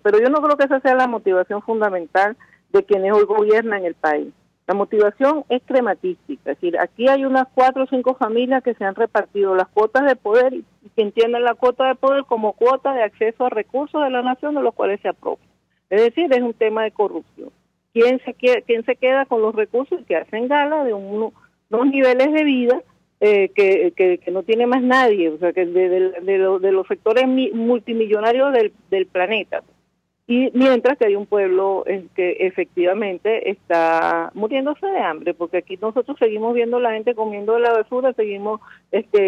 pero yo no creo que esa sea la motivación fundamental de quienes hoy gobiernan el país. La motivación es crematística, es decir, aquí hay unas 4 o 5 familias que se han repartido las cuotas de poder y que entienden la cuota de poder como cuota de acceso a recursos de la nación de los cuales se apropian. Es decir, es un tema de corrupción. ¿Quién se queda con los recursos y que hacen gala de unos niveles de vida que no tiene más nadie, o sea, que de los sectores multimillonarios del planeta? Y mientras que hay un pueblo que efectivamente está muriéndose de hambre, porque aquí nosotros seguimos viendo la gente comiendo de la basura, seguimos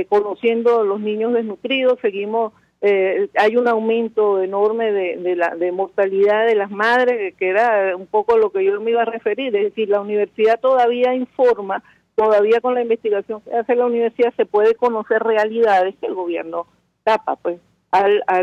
conociendo a los niños desnutridos, seguimos hay un aumento enorme de mortalidad de las madres, que era un poco lo que yo me iba a referir, es decir, la universidad todavía informa, todavía con la investigación que hace la universidad se puede conocer realidades que el gobierno tapa, pues.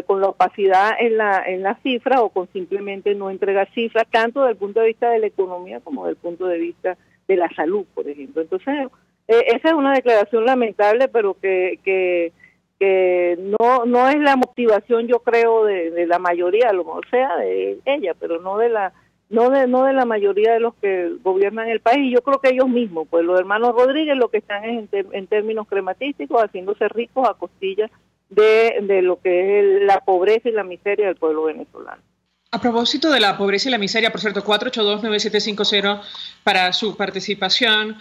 Con la opacidad en la cifra, o con simplemente no entregar cifras, tanto desde el punto de vista de la economía como desde el punto de vista de la salud, por ejemplo. Entonces, esa es una declaración lamentable, pero que no es la motivación, yo creo, de la mayoría, o sea, de ella, pero no de la mayoría de los que gobiernan el país. Y yo creo que ellos mismos, pues los hermanos Rodríguez, lo que están es en términos crematísticos, haciéndose ricos a costillas de lo que es la pobreza y la miseria del pueblo venezolano. A propósito de la pobreza y la miseria, por cierto, 482-9750 para su participación.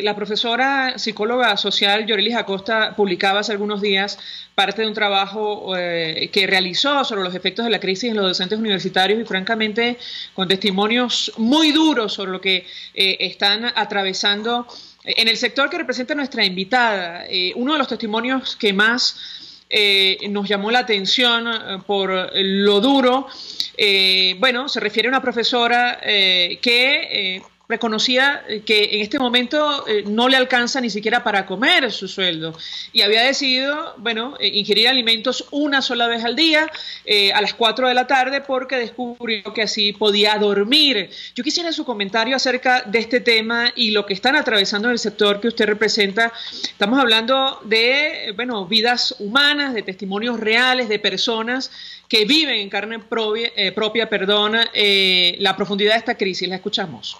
La profesora psicóloga social Yorelis Acosta publicaba hace algunos días parte de un trabajo que realizó sobre los efectos de la crisis en los docentes universitarios, y francamente con testimonios muy duros sobre lo que están atravesando en el sector que representa nuestra invitada. Uno de los testimonios que más nos llamó la atención por lo duro, se refiere a una profesora que reconocía que en este momento no le alcanza ni siquiera para comer su sueldo, y había decidido, ingerir alimentos una sola vez al día, a las 4 de la tarde, porque descubrió que así podía dormir. Yo quisiera su comentario acerca de este tema y lo que están atravesando en el sector que usted representa. Estamos hablando de, vidas humanas, de testimonios reales, de personas que viven en carne propia, la profundidad de esta crisis. La escuchamos.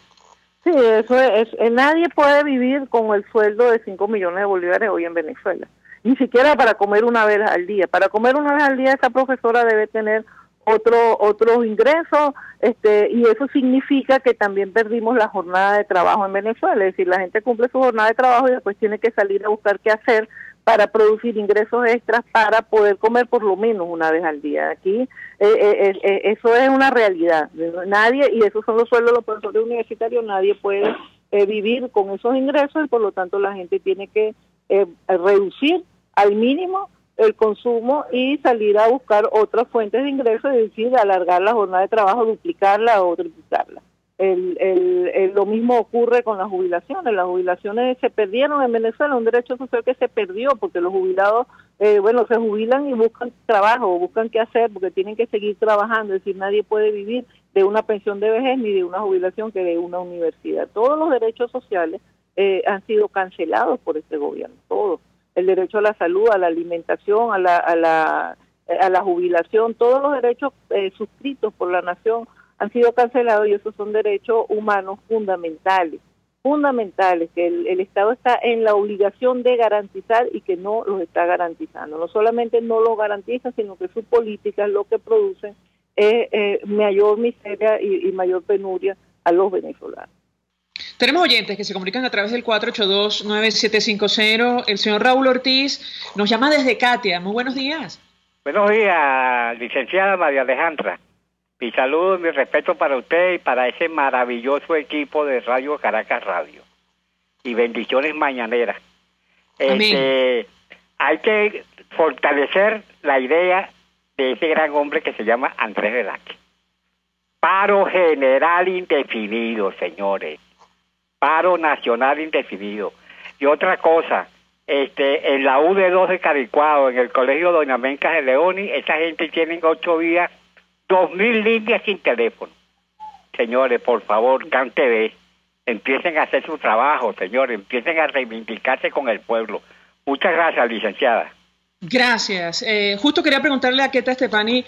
Sí, eso es. Nadie puede vivir con el sueldo de 5 millones de bolívares hoy en Venezuela, ni siquiera para comer una vez al día. Para comer una vez al día, esta profesora debe tener otros ingresos, y eso significa que también perdimos la jornada de trabajo en Venezuela. Es decir, la gente cumple su jornada de trabajo y después tiene que salir a buscar qué hacer para producir ingresos extras para poder comer por lo menos una vez al día. Aquí eso es una realidad. Nadie, y esos son los sueldos de los profesores universitarios, nadie puede vivir con esos ingresos, y por lo tanto la gente tiene que reducir al mínimo el consumo y salir a buscar otras fuentes de ingresos, es decir, alargar la jornada de trabajo, duplicarla o triplicarla. Lo mismo ocurre con las jubilaciones. Las jubilaciones se perdieron en Venezuela, un derecho social que se perdió, porque los jubilados, se jubilan y buscan trabajo, buscan qué hacer, porque tienen que seguir trabajando. Es decir, nadie puede vivir de una pensión de vejez ni de una jubilación que de una universidad. Todos los derechos sociales han sido cancelados por este gobierno, todos. El derecho a la salud, a la alimentación, a la jubilación, todos los derechos suscritos por la nación han sido cancelados, y esos son derechos humanos fundamentales, que el Estado está en la obligación de garantizar y que no los está garantizando. No solamente no los garantiza, sino que sus políticas lo que producen es mayor miseria y mayor penuria a los venezolanos. Tenemos oyentes que se comunican a través del 482-9750. El señor Raúl Ortiz nos llama desde Catia. Muy buenos días. Buenos días, licenciada María Alejandra. Mi saludo y mi respeto para usted y para ese maravilloso equipo de Radio Caracas Radio. Y bendiciones mañaneras. Hay que fortalecer la idea de ese gran hombre que se llama Andrés Velázquez. Paro general indefinido, señores. Paro nacional indefinido. Y otra cosa, en la UD2 de Caricuado, en el Colegio Doña Mencas de Leoni, esa gente tiene 8 días, 2.000 líneas sin teléfono. Señores, por favor, CanTV, empiecen a hacer su trabajo, señores, empiecen a reivindicarse con el pueblo. Muchas gracias, licenciada. Gracias. Justo quería preguntarle a Aketa Estefani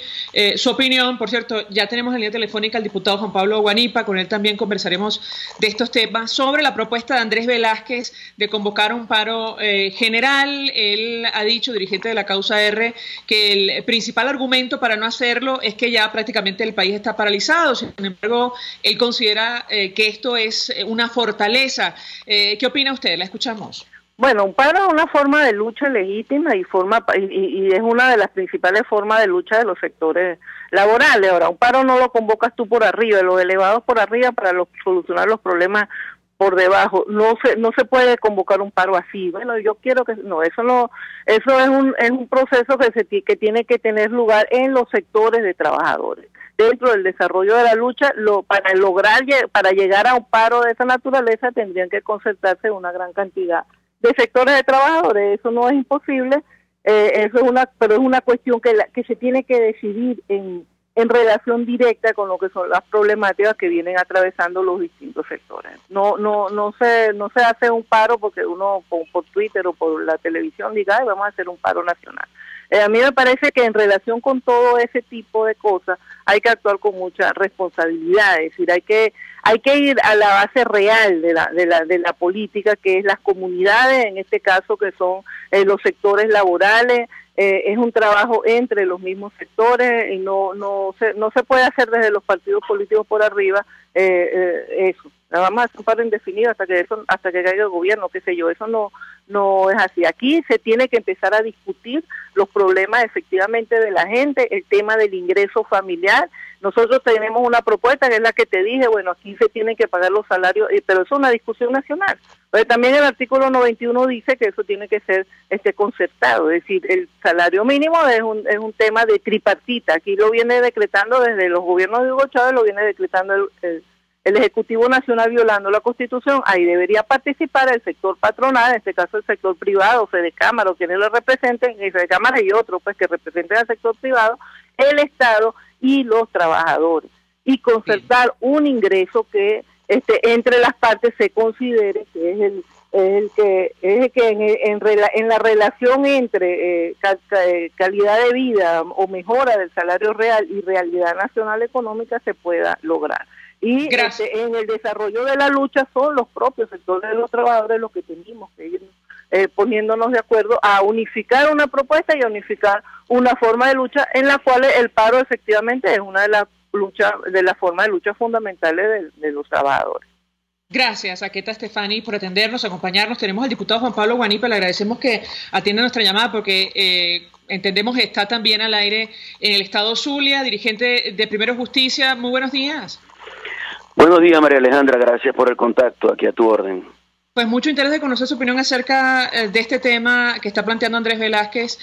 su opinión. Por cierto, ya tenemos en línea telefónica al diputado Juan Pablo Guanipa, con él también conversaremos de estos temas, sobre la propuesta de Andrés Velázquez de convocar un paro general. Él ha dicho, dirigente de la causa R, que el principal argumento para no hacerlo es que ya prácticamente el país está paralizado. Sin embargo, él considera que esto es una fortaleza. ¿Qué opina usted? La escuchamos. Bueno, un paro es una forma de lucha legítima y es una de las principales formas de lucha de los sectores laborales. Ahora, un paro no lo convocas tú por arriba, los elevados por arriba para solucionar los problemas por debajo. No se puede convocar un paro así. Bueno, yo quiero que no, eso es un proceso que tiene que tener lugar en los sectores de trabajadores. Dentro del desarrollo de la lucha, para llegar a un paro de esa naturaleza tendrían que concertarse una gran cantidad de sectores de trabajadores. Eso no es imposible, pero es una cuestión que se tiene que decidir en relación directa con lo que son las problemáticas que vienen atravesando los distintos sectores. No se hace un paro porque uno por Twitter o por la televisión diga, vamos a hacer un paro nacional. A mí me parece que en relación con todo ese tipo de cosas hay que actuar con mucha responsabilidad, es decir, hay que ir a la base real de la política, que es las comunidades, en este caso que son los sectores laborales. Es un trabajo entre los mismos sectores y no se puede hacer desde los partidos políticos por arriba eso. Vamos a hacer un paro indefinido hasta que caiga el gobierno, qué sé yo. Eso no es así. Aquí se tiene que empezar a discutir los problemas efectivamente de la gente, el tema del ingreso familiar. Nosotros tenemos una propuesta que es la que te dije, bueno, aquí se tienen que pagar los salarios, pero eso es una discusión nacional. Pero también el artículo 91 dice que eso tiene que ser concertado, es decir, el salario mínimo es un tema de tripartita. Aquí lo viene decretando desde los gobiernos de Hugo Chávez, lo viene decretando el Ejecutivo Nacional violando la Constitución. Ahí debería participar el sector patronal, en este caso el sector privado, Fedecámara o quienes lo representen, Fedecámara y otros pues que representen al sector privado, el Estado y los trabajadores, y concertar un ingreso que entre las partes se considere que es el que en la relación entre calidad de vida o mejora del salario real y realidad nacional económica se pueda lograr. Y en el desarrollo de la lucha son los propios sectores de los trabajadores los que tenemos que ir poniéndonos de acuerdo a unificar una propuesta y a unificar una forma de lucha en la cual el paro efectivamente es una de las formas de lucha fundamentales de los trabajadores. Gracias, Aketa Estefani, por atendernos, acompañarnos. Tenemos al diputado Juan Pablo Guanipa, le agradecemos que atienda nuestra llamada porque entendemos que está también al aire en el Estado Zulia, dirigente de Primero Justicia. Muy buenos días. Buenos días, María Alejandra, gracias por el contacto, aquí a tu orden. Pues mucho interés de conocer su opinión acerca de este tema que está planteando Andrés Velázquez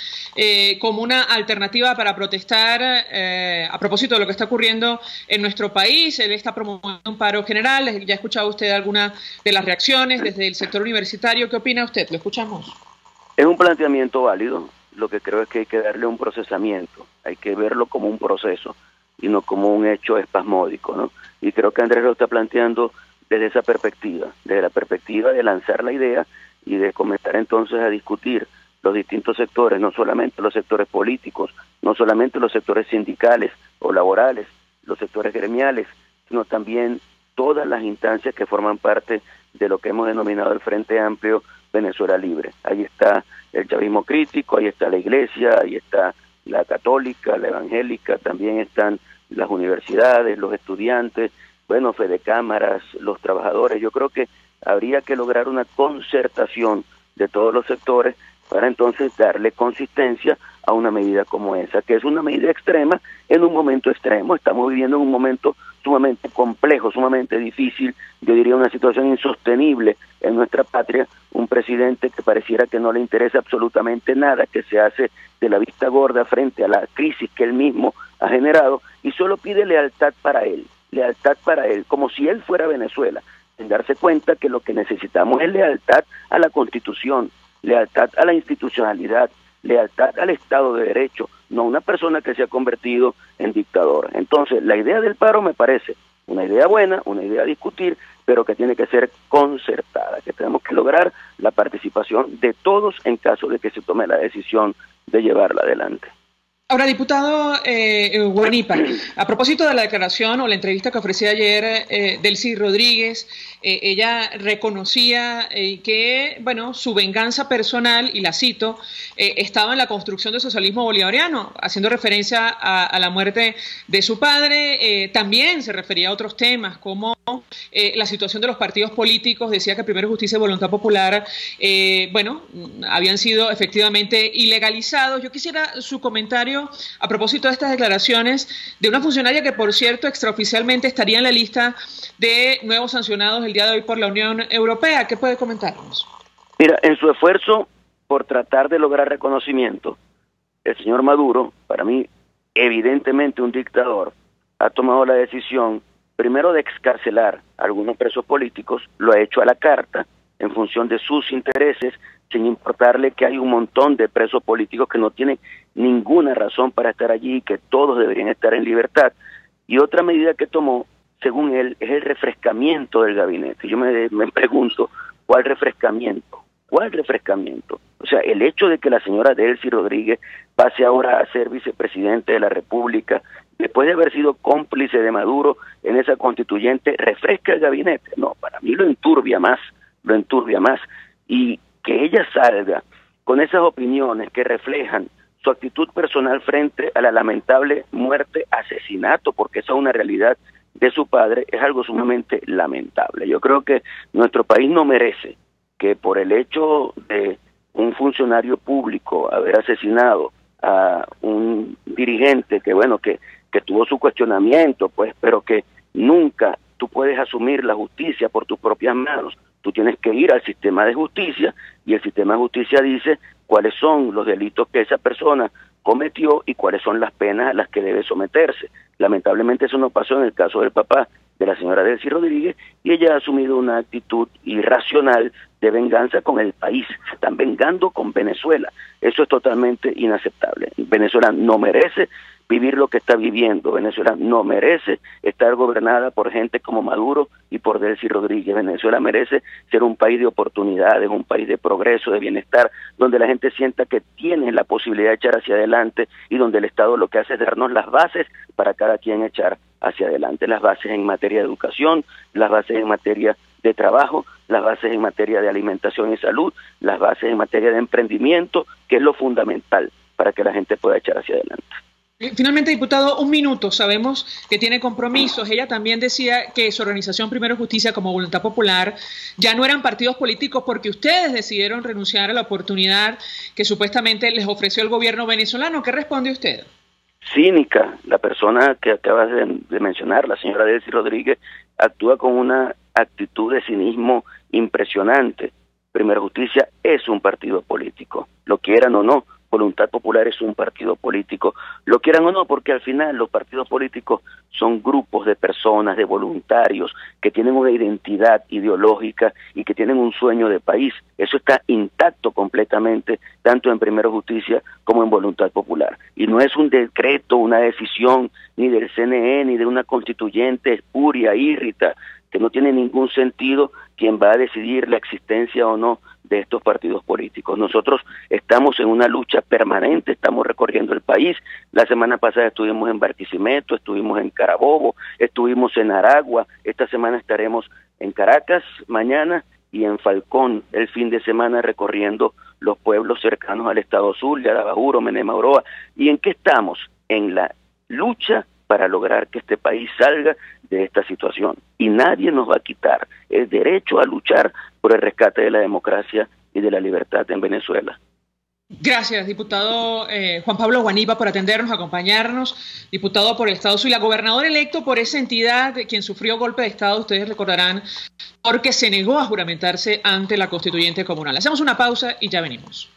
como una alternativa para protestar a propósito de lo que está ocurriendo en nuestro país. Él está promoviendo un paro general. Ya ha escuchado usted alguna de las reacciones desde el sector universitario. ¿Qué opina usted? Lo escuchamos. Es un planteamiento válido. Lo que creo es que hay que darle un procesamiento. Hay que verlo como un proceso y no como un hecho espasmódico, ¿no? Y creo que Andrés lo está planteando desde esa perspectiva, desde la perspectiva de lanzar la idea y de comenzar entonces a discutir los distintos sectores, no solamente los sectores políticos, no solamente los sectores sindicales o laborales, los sectores gremiales, sino también todas las instancias que forman parte de lo que hemos denominado el Frente Amplio Venezuela Libre. Ahí está el chavismo crítico, ahí está la iglesia, ahí está la católica, la evangélica, también están las universidades, los estudiantes, bueno, Fedecámaras, los trabajadores. Yo creo que habría que lograr una concertación de todos los sectores para entonces darle consistencia a una medida como esa, que es una medida extrema en un momento extremo. Estamos viviendo en un momento sumamente complejo, sumamente difícil, yo diría una situación insostenible en nuestra patria, un presidente que pareciera que no le interesa absolutamente nada, que se hace de la vista gorda frente a la crisis que él mismo ha generado y solo pide lealtad para él, como si él fuera Venezuela, sin darse cuenta que lo que necesitamos es lealtad a la Constitución, lealtad a la institucionalidad, lealtad al Estado de Derecho, no una persona que se ha convertido en dictador. Entonces, la idea del paro me parece una idea buena, una idea a discutir, pero que tiene que ser concertada, que tenemos que lograr la participación de todos en caso de que se tome la decisión de llevarla adelante. Ahora, diputado Guanipa, a propósito de la declaración o la entrevista que ofrecía ayer Delcy Rodríguez, ella reconocía que, bueno, su venganza personal, y la cito, estaba en la construcción del socialismo bolivariano, haciendo referencia a la muerte de su padre. También se refería a otros temas, como la situación de los partidos políticos. Decía que Primero Justicia y Voluntad Popular, bueno, habían sido efectivamente ilegalizados. Yo quisiera su comentario a propósito de estas declaraciones de una funcionaria que, por cierto, extraoficialmente estaría en la lista de nuevos sancionados el día de hoy por la Unión Europea. ¿Qué puede comentarnos? Mira, en su esfuerzo por tratar de lograr reconocimiento, el señor Maduro, para mí, evidentemente un dictador, ha tomado la decisión primero de excarcelar a algunos presos políticos, lo ha hecho a la carta, en función de sus intereses, sin importarle que hay un montón de presos políticos que no tienen ninguna razón para estar allí y que todos deberían estar en libertad. Y otra medida que tomó, según él, es el refrescamiento del gabinete. Yo me pregunto, ¿cuál refrescamiento? ¿Cuál refrescamiento? O sea, el hecho de que la señora Delcy Rodríguez pase ahora a ser vicepresidente de la República, después de haber sido cómplice de Maduro en esa constituyente, refresca el gabinete. No, para mí lo enturbia más. Y que ella salga con esas opiniones que reflejan su actitud personal frente a la lamentable muerte, asesinato, porque esa es una realidad de su padre, es algo sumamente lamentable. Yo creo que nuestro país no merece que por el hecho de un funcionario público haber asesinado a un dirigente que, bueno, que tuvo su cuestionamiento, pues, pero que nunca tú puedes asumir la justicia por tus propias manos. Tú tienes que ir al sistema de justicia y el sistema de justicia dice cuáles son los delitos que esa persona cometió y cuáles son las penas a las que debe someterse. Lamentablemente eso no pasó en el caso del papá de la señora Delcy Rodríguez y ella ha asumido una actitud irracional de venganza con el país. Se están vengando con Venezuela. Eso es totalmente inaceptable. Venezuela no merece vivir lo que está viviendo. Venezuela no merece estar gobernada por gente como Maduro y por Delcy Rodríguez. Venezuela merece ser un país de oportunidades, un país de progreso, de bienestar, donde la gente sienta que tiene la posibilidad de echar hacia adelante y donde el Estado lo que hace es darnos las bases para cada quien echar hacia adelante. Las bases en materia de educación, las bases en materia de trabajo, las bases en materia de alimentación y salud, las bases en materia de emprendimiento, que es lo fundamental para que la gente pueda echar hacia adelante. Finalmente, diputado, un minuto. Sabemos que tiene compromisos. Ella también decía que su organización Primero Justicia como Voluntad Popular ya no eran partidos políticos porque ustedes decidieron renunciar a la oportunidad que supuestamente les ofreció el gobierno venezolano. ¿Qué responde usted? Cínica. La persona que acabas de mencionar, la señora Delcy Rodríguez, actúa con una actitud de cinismo impresionante. Primero Justicia es un partido político, lo quieran o no. Voluntad Popular es un partido político, lo quieran o no, porque al final los partidos políticos son grupos de personas, de voluntarios, que tienen una identidad ideológica y que tienen un sueño de país. Eso está intacto completamente, tanto en Primero Justicia como en Voluntad Popular. Y no es un decreto, una decisión, ni del CNE, ni de una constituyente espuria, írrita, que no tiene ningún sentido quien va a decidir la existencia o no de estos partidos políticos. Nosotros estamos en una lucha permanente, estamos recorriendo el país. La semana pasada estuvimos en Barquisimeto, estuvimos en Carabobo, estuvimos en Aragua, esta semana estaremos en Caracas mañana y en Falcón el fin de semana recorriendo los pueblos cercanos al estado Zulia, Arabajuro, Menemaroa. ¿Y en qué estamos? En la lucha para lograr que este país salga de esta situación. Y nadie nos va a quitar el derecho a luchar por el rescate de la democracia y de la libertad en Venezuela. Gracias, diputado Juan Pablo Guanipa, por atendernos, acompañarnos, diputado por el Estado Zulia, gobernador electo por esa entidad, quien sufrió golpe de Estado, ustedes recordarán, porque se negó a juramentarse ante la constituyente comunal. Hacemos una pausa y ya venimos.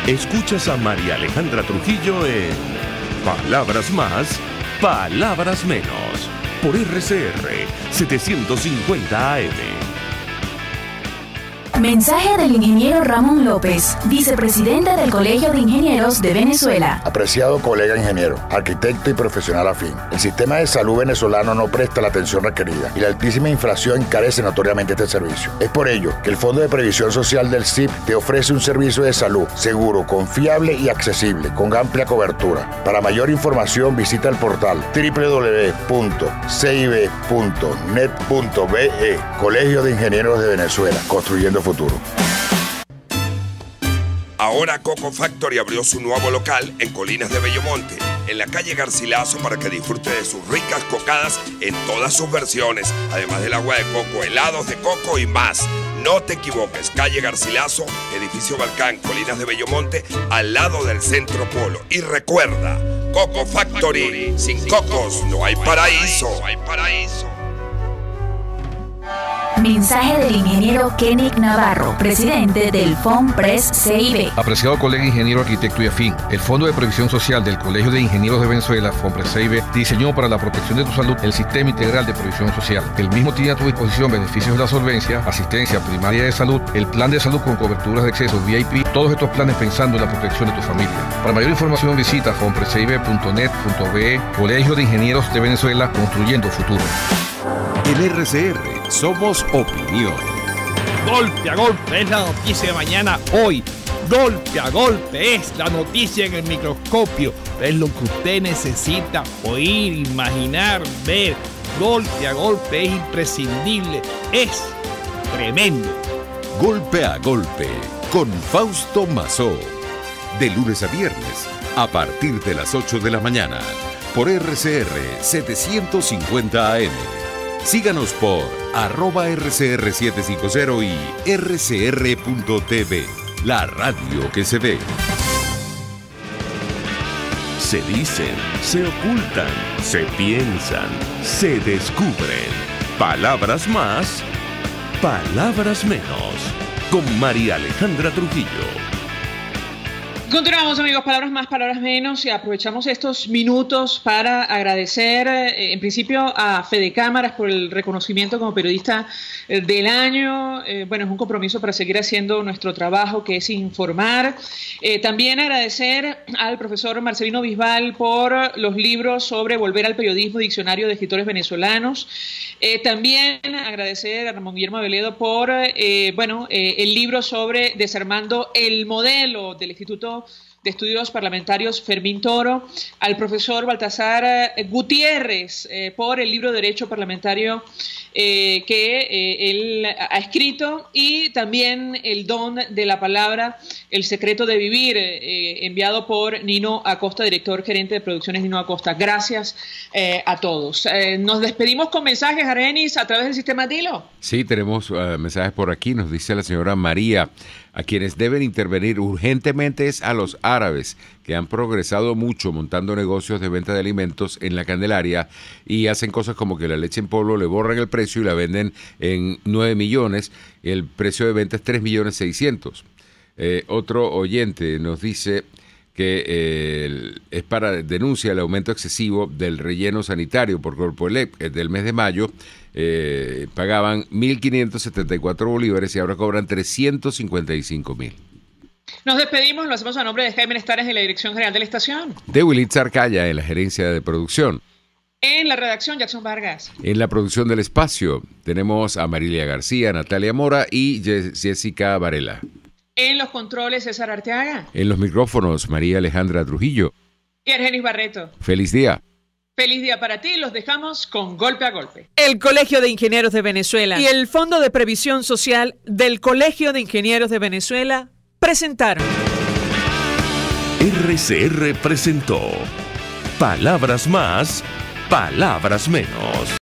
Escuchas a María Alejandra Trujillo en Palabras Más, Palabras Menos, por RCR 750 AM. Mensaje del ingeniero Ramón López, vicepresidente del Colegio de Ingenieros de Venezuela. Apreciado colega ingeniero, arquitecto y profesional afín, el sistema de salud venezolano no presta la atención requerida y la altísima inflación encarece notoriamente este servicio. Es por ello que el Fondo de Previsión Social del CIP te ofrece un servicio de salud seguro, confiable y accesible, con amplia cobertura. Para mayor información visita el portal www.cib.net.be. Colegio de Ingenieros de Venezuela, construyendo futuro. Ahora Coco Factory abrió su nuevo local en Colinas de Bellomonte, en la calle Garcilaso, para que disfrute de sus ricas cocadas en todas sus versiones, además del agua de coco, helados de coco y más. No te equivoques, calle Garcilaso, edificio Balcán, Colinas de Bellomonte, al lado del Centro Polo. Y recuerda, Coco Factory, sin cocos no hay paraíso. Mensaje del ingeniero Kenick Navarro, presidente del FOMPRES CIB. Apreciado colega ingeniero, arquitecto y afín, el Fondo de Previsión Social del Colegio de Ingenieros de Venezuela, FOMPRES CIB, diseñó para la protección de tu salud el Sistema Integral de Previsión Social. El mismo tiene a tu disposición beneficios de la solvencia, asistencia primaria de salud, el plan de salud con coberturas de acceso VIP, todos estos planes pensando en la protección de tu familia. Para mayor información visita fomprescib.net.be. Colegio de Ingenieros de Venezuela, construyendo futuro. En RCR somos opinión. Golpe a golpe es la noticia de mañana hoy. Golpe a golpe es la noticia en el microscopio. Es lo que usted necesita oír, imaginar, ver. Golpe a golpe es imprescindible. Es tremendo. Golpe a golpe con Fausto Mazó. De lunes a viernes a partir de las 8 de la mañana por RCR 750 AM. Síganos por @RCR750 y rcr.tv, la radio que se ve. Se dicen, se ocultan, se piensan, se descubren. Palabras más, palabras menos. Con María Alejandra Trujillo. Continuamos, amigos, palabras más, palabras menos, y aprovechamos estos minutos para agradecer en principio a Fede Cámaras por el reconocimiento como periodista del año. Bueno, es un compromiso para seguir haciendo nuestro trabajo, que es informar. También agradecer al profesor Marcelino Bisbal por los libros sobre Volver al Periodismo, Diccionario de Escritores Venezolanos. También agradecer a Ramón Guillermo Veledo por el libro sobre Desarmando el Modelo del Instituto de Estudios Parlamentarios Fermín Toro, al profesor Baltasar Gutiérrez por el libro de Derecho Parlamentario que él ha escrito, y también El Don de la Palabra, El Secreto de Vivir, enviado por Nino Acosta, director gerente de producciones Nino Acosta. Gracias a todos. Nos despedimos con mensajes, Arenis, a través del sistema Dilo. Sí, tenemos mensajes por aquí. Nos dice la señora María: a quienes deben intervenir urgentemente es a los árabes, que han progresado mucho montando negocios de venta de alimentos en la Candelaria y hacen cosas como que la leche en polvo le borran el precio y la venden en 9 millones, el precio de venta es 3.600.000. Otro oyente nos dice que es para denuncia el aumento excesivo del relleno sanitario por Corpoelec. Del mes de mayo pagaban 1.574 bolívares y ahora cobran 355.000. Nos despedimos, lo hacemos a nombre de Jaime Nestares en la dirección general de la estación. De Wilitz Arcaya en la gerencia de producción. En la redacción, Jackson Vargas. En la producción del espacio tenemos a Marilia García, Natalia Mora y Jessica Varela. En los controles, César Arteaga. En los micrófonos, María Alejandra Trujillo. Y Argenis Barreto. Feliz día. Feliz día para ti. Los dejamos con Golpe a Golpe. El Colegio de Ingenieros de Venezuela y el Fondo de Previsión Social del Colegio de Ingenieros de Venezuela presentaron. RCR presentó Palabras más, palabras menos.